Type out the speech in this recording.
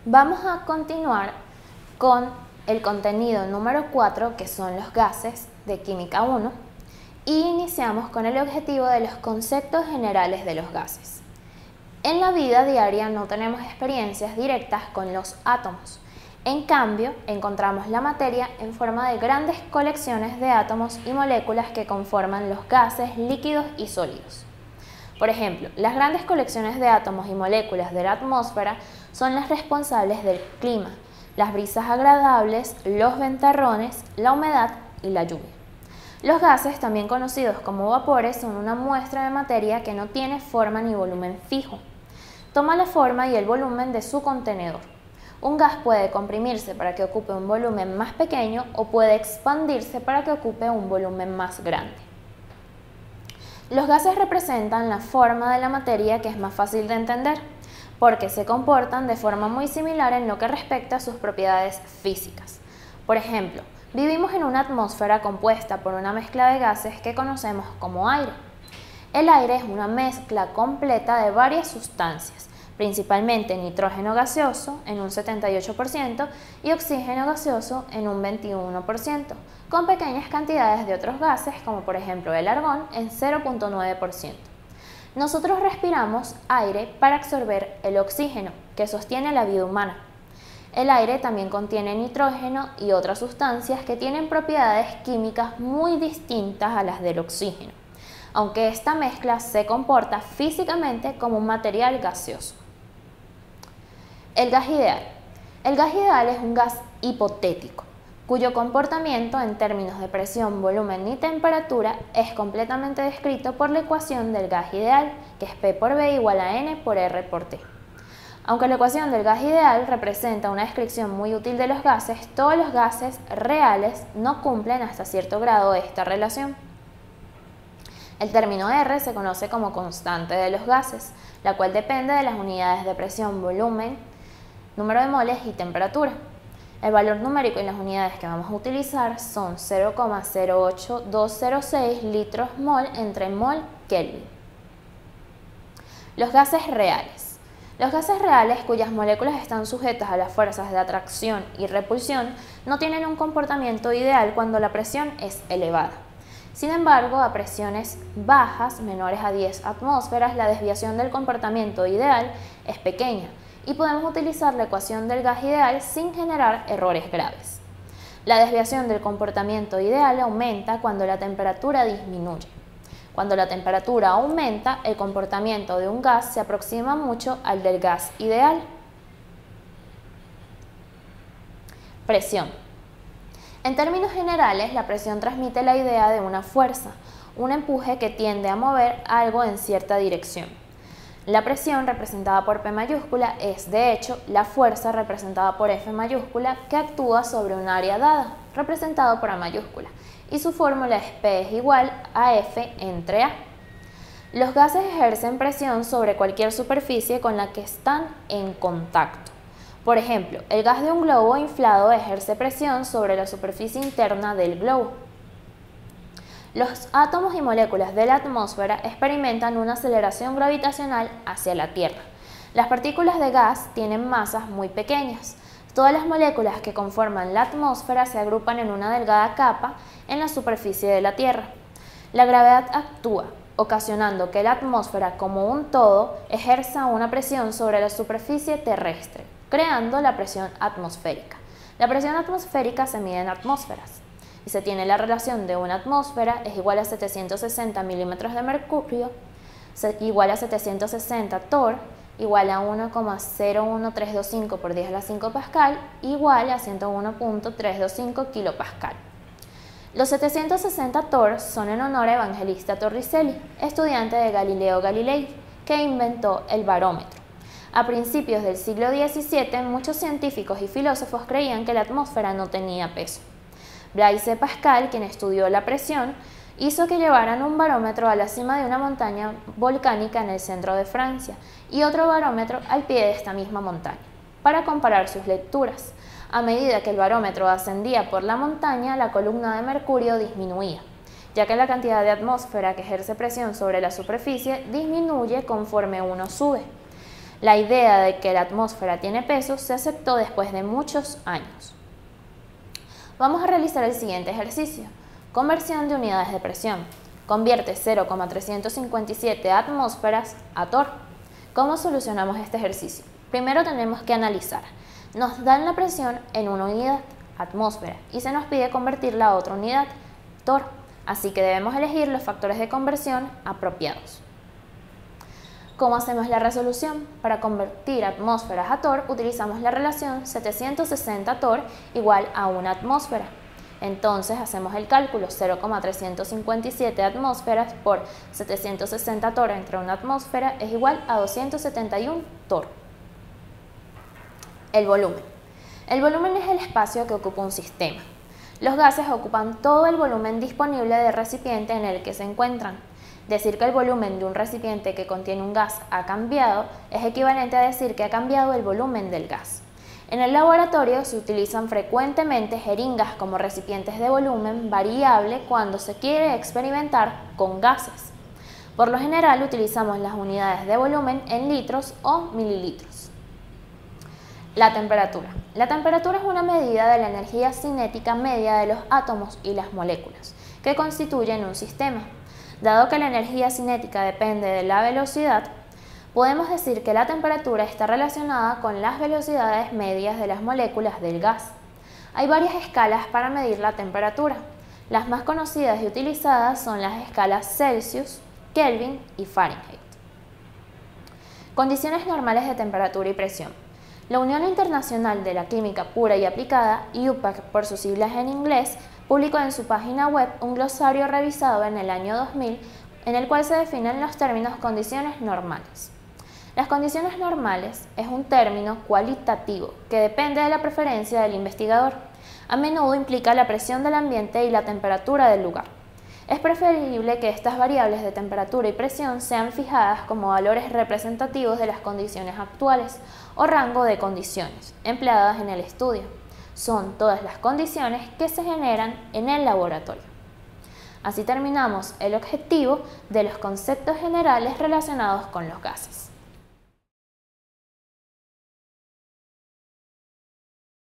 Vamos a continuar con el contenido número 4, que son los gases de Química 1, y iniciamos con el objetivo de los conceptos generales de los gases. En la vida diaria no tenemos experiencias directas con los átomos. En cambio, encontramos la materia en forma de grandes colecciones de átomos y moléculas que conforman los gases líquidos y sólidos. Por ejemplo, las grandes colecciones de átomos y moléculas de la atmósfera son las responsables del clima, las brisas agradables, los ventarrones, la humedad y la lluvia. Los gases, también conocidos como vapores, son una muestra de materia que no tiene forma ni volumen fijo. Toma la forma y el volumen de su contenedor. Un gas puede comprimirse para que ocupe un volumen más pequeño o puede expandirse para que ocupe un volumen más grande. Los gases representan la forma de la materia que es más fácil de entender, porque se comportan de forma muy similar en lo que respecta a sus propiedades físicas. Por ejemplo, vivimos en una atmósfera compuesta por una mezcla de gases que conocemos como aire. El aire es una mezcla completa de varias sustancias, principalmente nitrógeno gaseoso en un 78% y oxígeno gaseoso en un 21%, con pequeñas cantidades de otros gases como por ejemplo el argón en 0.9%. Nosotros respiramos aire para absorber el oxígeno que sostiene la vida humana. El aire también contiene nitrógeno y otras sustancias que tienen propiedades químicas muy distintas a las del oxígeno, aunque esta mezcla se comporta físicamente como un material gaseoso. El gas ideal. El gas ideal es un gas hipotético, cuyo comportamiento en términos de presión, volumen y temperatura es completamente descrito por la ecuación del gas ideal, que es P por B igual a N por R por T. Aunque la ecuación del gas ideal representa una descripción muy útil de los gases, todos los gases reales no cumplen hasta cierto grado esta relación. El término R se conoce como constante de los gases, la cual depende de las unidades de presión, volumen, número de moles y temperatura. El valor numérico y las unidades que vamos a utilizar son 0,08206 litros mol entre mol Kelvin. Los gases reales. Los gases reales, cuyas moléculas están sujetas a las fuerzas de atracción y repulsión, no tienen un comportamiento ideal cuando la presión es elevada. Sin embargo, a presiones bajas, menores a 10 atmósferas, la desviación del comportamiento ideal es pequeña y podemos utilizar la ecuación del gas ideal sin generar errores graves. La desviación del comportamiento ideal aumenta cuando la temperatura disminuye. Cuando la temperatura aumenta, el comportamiento de un gas se aproxima mucho al del gas ideal. Presión. En términos generales, la presión transmite la idea de una fuerza, un empuje que tiende a mover algo en cierta dirección. La presión, representada por P mayúscula, es de hecho la fuerza representada por F mayúscula que actúa sobre un área dada, representado por A mayúscula, y su fórmula es P es igual a F entre A. Los gases ejercen presión sobre cualquier superficie con la que están en contacto. Por ejemplo, el gas de un globo inflado ejerce presión sobre la superficie interna del globo. Los átomos y moléculas de la atmósfera experimentan una aceleración gravitacional hacia la Tierra. Las partículas de gas tienen masas muy pequeñas. Todas las moléculas que conforman la atmósfera se agrupan en una delgada capa en la superficie de la Tierra. La gravedad actúa, ocasionando que la atmósfera como un todo ejerza una presión sobre la superficie terrestre, creando la presión atmosférica. La presión atmosférica se mide en atmósferas y se tiene la relación de una atmósfera es igual a 760 milímetros de mercurio, igual a 760 torr, igual a 1,01325 por 10 a la 5 pascal, igual a 101.325 kilopascal. Los 760 torr son en honor a Evangelista Torricelli, estudiante de Galileo Galilei, que inventó el barómetro. A principios del siglo XVII, muchos científicos y filósofos creían que la atmósfera no tenía peso. Blaise Pascal, quien estudió la presión, hizo que llevaran un barómetro a la cima de una montaña volcánica en el centro de Francia y otro barómetro al pie de esta misma montaña, para comparar sus lecturas. A medida que el barómetro ascendía por la montaña, la columna de mercurio disminuía, ya que la cantidad de atmósfera que ejerce presión sobre la superficie disminuye conforme uno sube. La idea de que la atmósfera tiene peso se aceptó después de muchos años. Vamos a realizar el siguiente ejercicio. Conversión de unidades de presión. Convierte 0,357 atmósferas a torr. ¿Cómo solucionamos este ejercicio? Primero tenemos que analizar. Nos dan la presión en una unidad, atmósfera, y se nos pide convertirla a otra unidad, torr. Así que debemos elegir los factores de conversión apropiados. ¿Cómo hacemos la resolución? Para convertir atmósferas a torr utilizamos la relación 760 torr igual a una atmósfera. Entonces hacemos el cálculo 0,357 atmósferas por 760 torr entre una atmósfera es igual a 271 torr. El volumen. El volumen es el espacio que ocupa un sistema. Los gases ocupan todo el volumen disponible del recipiente en el que se encuentran. Decir que el volumen de un recipiente que contiene un gas ha cambiado es equivalente a decir que ha cambiado el volumen del gas. En el laboratorio se utilizan frecuentemente jeringas como recipientes de volumen variable cuando se quiere experimentar con gases. Por lo general utilizamos las unidades de volumen en litros o mililitros. La temperatura. La temperatura es una medida de la energía cinética media de los átomos y las moléculas que constituyen un sistema. Dado que la energía cinética depende de la velocidad, podemos decir que la temperatura está relacionada con las velocidades medias de las moléculas del gas. Hay varias escalas para medir la temperatura. Las más conocidas y utilizadas son las escalas Celsius, Kelvin y Fahrenheit. Condiciones normales de temperatura y presión. La Unión Internacional de la Química Pura y Aplicada, UPAC por sus siglas en inglés, publicó en su página web un glosario revisado en el año 2000 en el cual se definen los términos condiciones normales. Las condiciones normales es un término cualitativo que depende de la preferencia del investigador. A menudo implica la presión del ambiente y la temperatura del lugar. Es preferible que estas variables de temperatura y presión sean fijadas como valores representativos de las condiciones actuales o rango de condiciones empleadas en el estudio. Son todas las condiciones que se generan en el laboratorio. Así terminamos el objetivo de los conceptos generales relacionados con los gases.